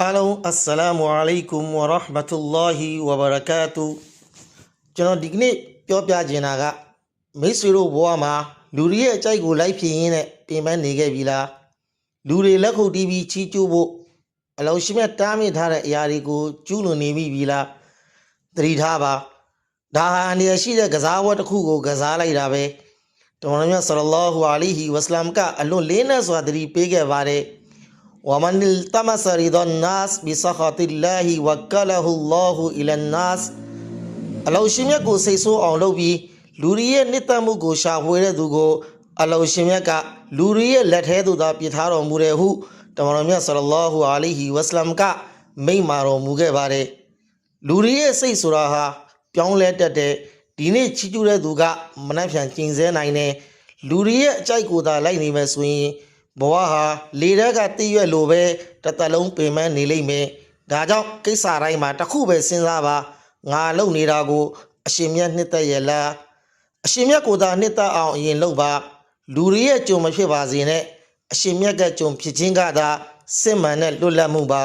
Hello, assalamu alaikum wa rahmatullahi wa barakatuh. ကျွန်တော်ဒီကနေ့ပြောပြချင်တာကမိတ်ဆွေတို့ဘဝမှာလူတွေရဲ့အကြိုက်ကိုလိုက်ဖြစ်ရင်းနဲ့ပြင်ပန်းနေခဲ့ပြီလားလူတွေလက်ခုပ်တီးပြီးချီးကျူးဖို့အလောရှိမြတ်တားမြစ်ထားတဲ့အရာတွေကိုကျူးလွန်နေပြီလားသတိထားပါဒါဟာအနေရရှိတဲ့ကစားဝတ်တစ်ခုကိုကစားလိုက်တာပဲတော်တော်များဆလလောဟူအလိုင်ဟီဝါဆလမ်ကအလွန်လေးနဲ့စွာသတိပေးခဲ့ပါတယ်ومن التمس رضا الناس بسخط الله وكله الله الى الناس အလောရှိမြတ်ကိုစိတ်ဆိုးအောင်လုပ်ပြီးလူတွေရဲ့နှစ်သက်မှုကိုရှာဖွေတဲ့သူကိုအလောရှိမြတ်ကလူတွေရဲ့လက်ထဲသို့သာပြထားတော်မူတယ်ဟုတမန်တော်မြတ်ဆလလောဟူအလိုင်ဟီဝါဆလမ်ကမိန့်မာတော်မူခဲ့ပါတယ်လူတွေရဲ့စိတ်ဆိုတာဟာပြောင်းလဲတတ်တဲ့ဒီနေ့ချီးကျူးတဲ့သူကမနှံ့ဖြန်ကျင်ဆဲနိုင်တယ်လူတွေရဲ့အကြိုက်ကိုသာလိုက်နေမယ်ဆိုရင်ဘဝဟာလေတက်ကတည့်ရွက်လိုပဲတစ်သက်လုံးပင်ပန်းနေလိမ့်မယ်ဒါကြောင့်ကိစ္စတိုင်းမှာတစ်ခုပဲစဉ်းစားပါငါလုပ်နေတာကိုအရှင်မြတ်နှစ်သက်ရဲ့လားအရှင်မြတ်ကိုသာနှစ်သက်အောင်အရင်လုပ်ပါလူတွေရဲ့ကြုံမဖြစ်ပါစေနဲ့အရှင်မြတ်ကကြုံဖြစ်ခြင်းကသာစစ်မှန်တဲ့လွတ်လပ်မှုပါ